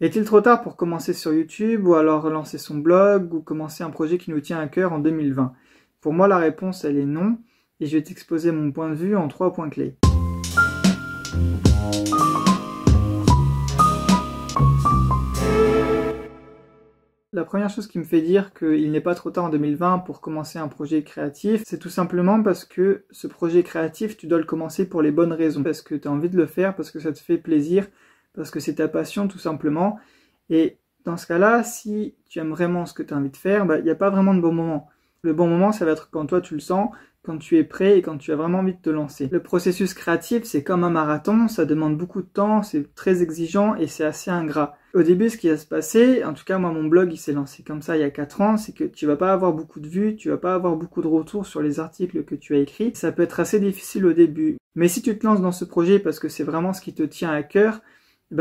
Est-il trop tard pour commencer sur YouTube ou alors relancer son blog ou commencer un projet qui nous tient à cœur en 2020? Pour moi, la réponse, elle est non, et je vais t'exposer mon point de vue en 3 points clés. La première chose qui me fait dire qu'il n'est pas trop tard en 2020 pour commencer un projet créatif, c'est tout simplement parce que ce projet créatif, tu dois le commencer pour les bonnes raisons. Parce que tu as envie de le faire, parce que ça te fait plaisir, parce que c'est ta passion tout simplement. Et dans ce cas-là, si tu aimes vraiment ce que tu as envie de faire, il n'y a pas vraiment de bon moment. Le bon moment, ça va être quand toi tu le sens, quand tu es prêt et quand tu as vraiment envie de te lancer. Le processus créatif, c'est comme un marathon, ça demande beaucoup de temps, c'est très exigeant et c'est assez ingrat. Au début, ce qui va se passer, en tout cas moi mon blog il s'est lancé comme ça il y a 4 ans, c'est que tu vas pas avoir beaucoup de vues, tu vas pas avoir beaucoup de retours sur les articles que tu as écrits. Ça peut être assez difficile au début. Mais si tu te lances dans ce projet parce que c'est vraiment ce qui te tient à cœur,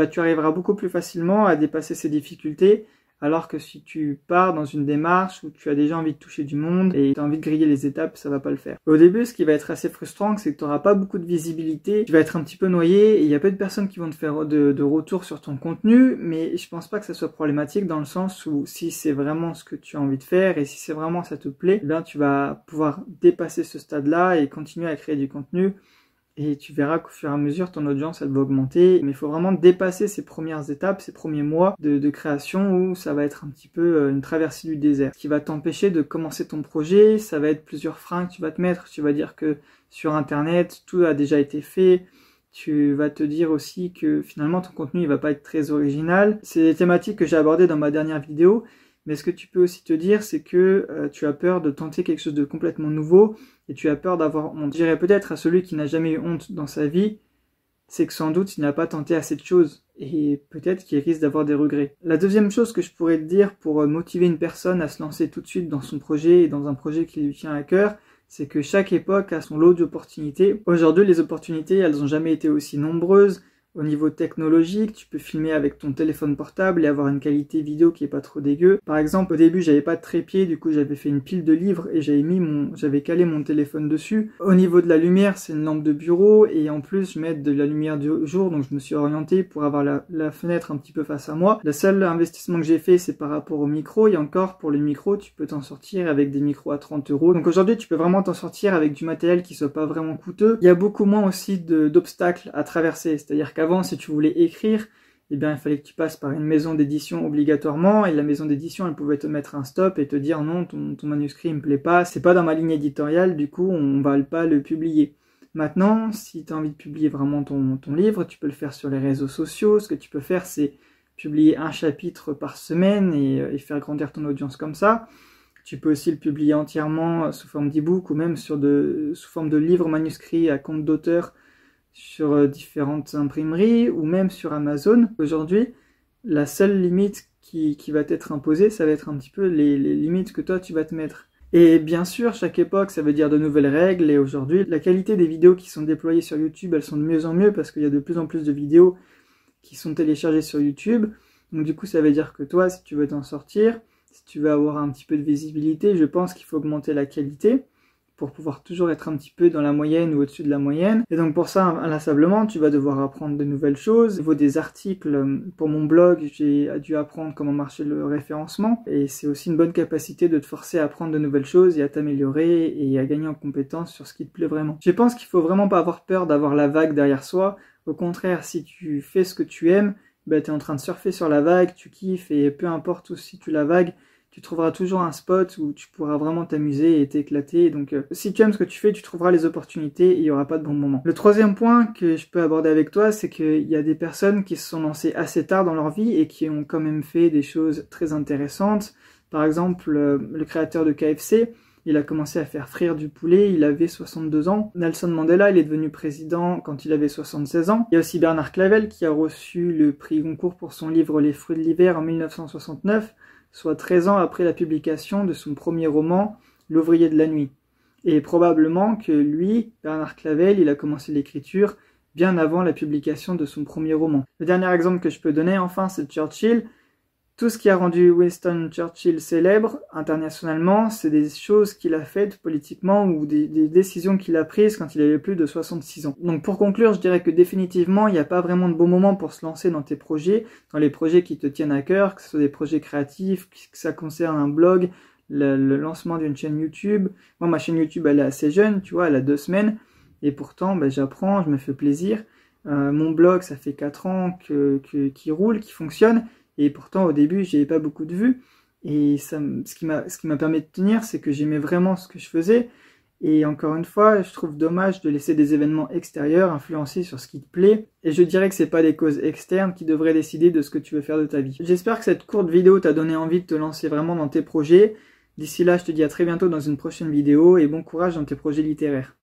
tu arriveras beaucoup plus facilement à dépasser ces difficultés. Alors que si tu pars dans une démarche où tu as déjà envie de toucher du monde et tu as envie de griller les étapes, ça va pas le faire. Au début, ce qui va être assez frustrant, c'est que tu n'auras pas beaucoup de visibilité, tu vas être un petit peu noyé et il y a peu de personnes qui vont te faire de retour sur ton contenu, mais je pense pas que ça soit problématique dans le sens où si c'est vraiment ce que tu as envie de faire et si c'est vraiment ça te plaît, tu vas pouvoir dépasser ce stade-là et continuer à créer du contenu. Et tu verras qu'au fur et à mesure, ton audience, elle va augmenter. Mais il faut vraiment dépasser ces premières étapes, ces premiers mois de création où ça va être un petit peu une traversée du désert. Ce qui va t'empêcher de commencer ton projet, ça va être plusieurs freins que tu vas te mettre. Tu vas dire que sur Internet, tout a déjà été fait. Tu vas te dire aussi que finalement, ton contenu, il va pas être très original. C'est des thématiques que j'ai abordées dans ma dernière vidéo. Mais ce que tu peux aussi te dire, c'est que tu as peur de tenter quelque chose de complètement nouveau et tu as peur d'avoir honte. Je dirais peut-être à celui qui n'a jamais eu honte dans sa vie, c'est que sans doute il n'a pas tenté assez de choses et peut-être qu'il risque d'avoir des regrets. La deuxième chose que je pourrais te dire pour motiver une personne à se lancer tout de suite dans son projet et dans un projet qui lui tient à cœur, c'est que chaque époque a son lot d'opportunités. Aujourd'hui, les opportunités, elles n'ont jamais été aussi nombreuses. Au niveau technologique, tu peux filmer avec ton téléphone portable et avoir une qualité vidéo qui est pas trop dégueu. Par exemple, au début, j'avais pas de trépied, du coup, j'avais fait une pile de livres et j'avais calé mon téléphone dessus. Au niveau de la lumière, c'est une lampe de bureau et en plus, je mets de la lumière du jour, donc je me suis orienté pour avoir la fenêtre un petit peu face à moi. Le seul investissement que j'ai fait, c'est par rapport au micro et encore, pour le micro, tu peux t'en sortir avec des micros à 30 €. Donc aujourd'hui, tu peux vraiment t'en sortir avec du matériel qui soit pas vraiment coûteux. Il y a beaucoup moins aussi d'obstacles à traverser, c'est-à-dire qu'avant, si tu voulais écrire, il fallait que tu passes par une maison d'édition obligatoirement, et la maison d'édition, elle pouvait te mettre un stop et te dire non, ton manuscrit il me plaît pas, c'est pas dans ma ligne éditoriale, du coup on va pas le publier. Maintenant, si tu as envie de publier vraiment ton livre, tu peux le faire sur les réseaux sociaux. Ce que tu peux faire, c'est publier un chapitre par semaine et faire grandir ton audience comme ça. Tu peux aussi le publier entièrement sous forme d'e-book ou même sous forme de livre manuscrit à compte d'auteur sur différentes imprimeries ou même sur Amazon. Aujourd'hui, la seule limite qui va t'être imposée, ça va être un petit peu les limites que toi tu vas te mettre. Et bien sûr, chaque époque, ça veut dire de nouvelles règles, et aujourd'hui, la qualité des vidéos qui sont déployées sur YouTube, elles sont de mieux en mieux parce qu'il y a de plus en plus de vidéos qui sont téléchargées sur YouTube. Donc du coup, ça veut dire que toi, si tu veux t'en sortir, si tu veux avoir un petit peu de visibilité, je pense qu'il faut augmenter la qualité pour pouvoir toujours être un petit peu dans la moyenne ou au-dessus de la moyenne. Et donc pour ça, inlassablement, tu vas devoir apprendre de nouvelles choses. Au niveau des articles, pour mon blog, j'ai dû apprendre comment marchait le référencement. Et c'est aussi une bonne capacité de te forcer à apprendre de nouvelles choses et à t'améliorer et à gagner en compétences sur ce qui te plaît vraiment. Je pense qu'il faut vraiment pas avoir peur d'avoir la vague derrière soi. Au contraire, si tu fais ce que tu aimes, tu es en train de surfer sur la vague, tu kiffes et peu importe où si tu la vague, tu trouveras toujours un spot où tu pourras vraiment t'amuser et t'éclater. Donc si tu aimes ce que tu fais, tu trouveras les opportunités et il n'y aura pas de bon moment. Le troisième point que je peux aborder avec toi, c'est qu'il y a des personnes qui se sont lancées assez tard dans leur vie et qui ont quand même fait des choses très intéressantes. Par exemple, le créateur de KFC, il a commencé à faire frire du poulet, il avait 62 ans. Nelson Mandela, il est devenu président quand il avait 76 ans. Il y a aussi Bernard Clavel qui a reçu le prix Goncourt pour son livre Les fruits de l'hiver en 1969. Soit 13 ans après la publication de son premier roman, L'ouvrier de la nuit. Et probablement que lui, Bernard Clavel, il a commencé l'écriture bien avant la publication de son premier roman. Le dernier exemple que je peux donner, enfin, c'est Churchill. Tout ce qui a rendu Winston Churchill célèbre internationalement, c'est des choses qu'il a faites politiquement ou des décisions qu'il a prises quand il avait plus de 66 ans. Donc pour conclure, je dirais que définitivement, il n'y a pas vraiment de bon moment pour se lancer dans tes projets, dans les projets qui te tiennent à cœur, que ce soit des projets créatifs, que ça concerne un blog, le lancement d'une chaîne YouTube. Moi, ma chaîne YouTube, elle est assez jeune, tu vois, elle a 2 semaines, et pourtant, j'apprends, je me fais plaisir. Mon blog, ça fait 4 ans qu'il roule, qu'il fonctionne, et pourtant au début j'avais pas beaucoup de vues, et ce qui m'a permis de tenir, c'est que j'aimais vraiment ce que je faisais. Et encore une fois, je trouve dommage de laisser des événements extérieurs influencer sur ce qui te plaît, et je dirais que c'est pas des causes externes qui devraient décider de ce que tu veux faire de ta vie. J'espère que cette courte vidéo t'a donné envie de te lancer vraiment dans tes projets. D'ici là, je te dis à très bientôt dans une prochaine vidéo, et bon courage dans tes projets littéraires.